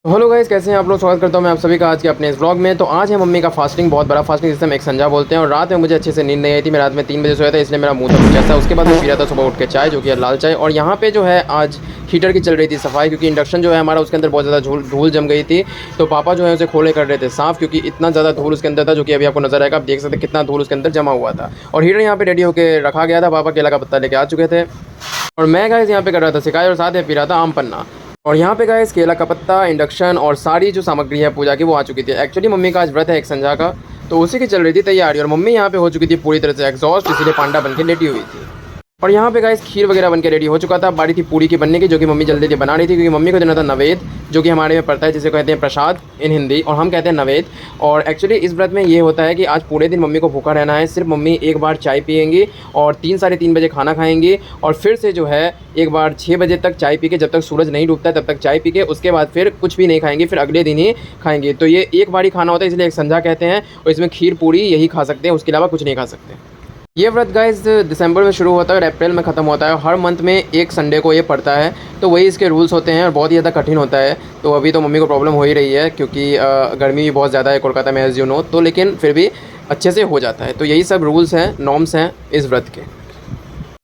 Hello guys, कैसे हैं आप लोग। स्वागत करता हूं मैं आप सभी का आज के अपने इस व्लॉग में। तो आज है मम्मी का फास्टिंग, बहुत बड़ा फास्टिंग जिसे हम एक संजा बोलते हैं। और रात में मुझे अच्छे से नींद नहीं आई थी। मैं रात में 3 बजे सोया था, इसलिए मेरा मुंह तो कुछ ऐसा। उसके बाद मैं पी रहा था सुबह उठ के चाय, जो कि है लाल चाय। और यहाँ पे जो है आज हीटर की चल रही थी सफाई, क्योंकि इंडक्शन जो है हमारा उसके अंदर बहुत ज़्यादा धूल जम गई थी। तो पापा जो है उसे खोले कर रहे थे साफ़, क्योंकि इतना ज़्यादा धूल उसके अंदर था, जो कि अभी आपको नजर आएगा। आप देख सकते हैं कितना धूल उसके अंदर जमा हुआ था। और हीटर यहाँ पे रेडी होकर रखा गया था। पापा केला का पत्ता लेके आ चुके थे और मैं गाइस यहाँ पे कर रहा था सिकाई, और साथ में पी रहा था आम पन्ना। और यहाँ पे गाइस केला का पत्ता, इंडक्शन और सारी जो सामग्री है पूजा की वो आ चुकी थी। एक्चुअली मम्मी का आज व्रत है एक संजा का, तो उसी की चल रही थी तैयारी। और मम्मी यहाँ पे हो चुकी थी पूरी तरह से एग्जॉस्ट, इसीलिए पांडा बन के लेटी हुई थी। और यहाँ पे गाइस खीर वगैरह बन के रेडी हो चुका था। बारी थी पूरी की बनने की, जो कि मम्मी जल्दी जल्दी बना रही थी, क्योंकि मम्मी को देना था नवेद, जो कि हमारे में पड़ता है, जिसे कहते हैं प्रसाद इन हिंदी, और हम कहते हैं नवेद। और एक्चुअली इस व्रत में ये होता है कि आज पूरे दिन मम्मी को भूखा रहना है। सिर्फ मम्मी एक बार चाय पियेंगी और 3 साढ़े 3 बजे खाना खाएंगी। और फिर से जो है एक बार 6 बजे तक चाय पी के, जब तक सूरज नहीं डूबता है तब तक चाय पी के, उसके बाद फिर कुछ भी नहीं खाएंगे, फिर अगले दिन ही खाएंगे। तो ये एक बार ही खाना होता है, इसलिए एक संजा कहते हैं। और इसमें खीर पूरी यही खा सकते हैं, उसके अलावा कुछ नहीं खा सकते। ये व्रत गाइस दिसंबर में शुरू होता है और अप्रैल में ख़त्म होता है। हर मंथ में एक संडे को ये पड़ता है, तो वही इसके रूल्स होते हैं और बहुत ही ज़्यादा कठिन होता है। तो अभी तो मम्मी को प्रॉब्लम हो ही रही है, क्योंकि गर्मी भी बहुत ज़्यादा है कोलकाता में, एज़ यू नो। तो लेकिन फिर भी अच्छे से हो जाता है। तो यही सब रूल्स हैं, नॉर्म्स हैं इस व्रत के।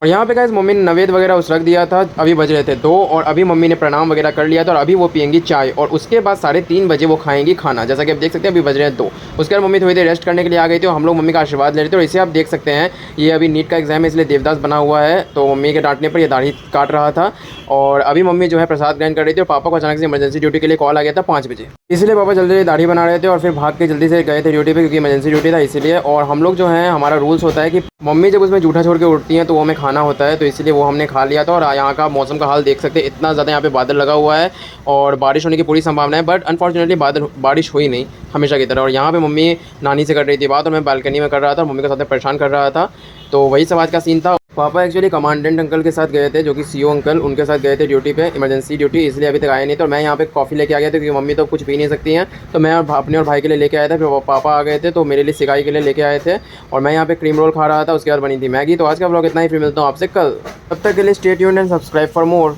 और यहाँ पे गाइस मम्मी ने नवेद वगैरह उस रख दिया था। अभी बज रहे थे 2 और अभी मम्मी ने प्रणाम वगैरह कर लिया था। और अभी वो पियेंगी चाय और उसके बाद 3:30 बजे वो खाएंगी खाना। जैसा कि आप देख सकते हैं अभी बज रहे हैं 2। उसके बाद मम्मी थोड़ी देर रेस्ट करने के लिए आ गई थी और हम लोग मम्मी का आशीर्वाद ले रहे थे। और इसे आप देख सकते हैं, ये अभी नीट का एग्जाम है, इसलिए देवदास बना हुआ है। तो मम्मी के डांटने पर ये दाढ़ी काट रहा था। और अभी मम्मी जो है प्रसाद ग्रहण कर रही थी। और पापा को अचानक से इमरजेंसी ड्यूटी के लिए कॉल आ गया था 5 बजे, इसलिए पापा जल्दी जल्दी दाढ़ी बना रहे थे और फिर भाग के जल्दी से गए थे ड्यूटी पे, क्योंकि इमरजेंसी ड्यूटी था इसीलिए। और हम लोग जो है, हमारा रूल्स होता है कि मम्मी जब उसमें जूठा छोड़ के उठती हैं तो वो हमें खाना होता है, तो इसलिए वो हमने खा लिया था। और यहाँ का मौसम का हाल देख सकते हैं, इतना ज़्यादा यहाँ पे बादल लगा हुआ है और बारिश होने की पूरी संभावना है। बट अनफॉर्चुनेटली बारिश हुई नहीं हमेशा की तरह। और यहाँ पे मम्मी नानी से कर रही थी बात और मैं बालकनी में कर रहा था और मम्मी के साथ में परेशान कर रहा था। तो वही सब आज का सीन था। पापा एक्चुअली कमांडेंट अंकल के साथ गए थे, जो कि सीओ अंकल, उनके साथ गए थे ड्यूटी पे, इमरजेंसी ड्यूटी, इसलिए अभी तक आए नहीं। तो मैं यहाँ पे कॉफ़ी लेके आ गया था, क्योंकि मम्मी तो कुछ पी नहीं सकती हैं। तो मैं और अपने और भाई के लिए लेके आया था। फिर पापा आ गए थे तो मेरे लिए सिकाई के लिए लेके आए थे। और मैं यहाँ पे क्रीम रोल खा रहा था, उसके बाद बनी थी मैगी। तो आज का व्लॉग इतना ही, फिर मिलता हूँ आपसे कल। तब तक के लिए stay tuned and subscribe for more.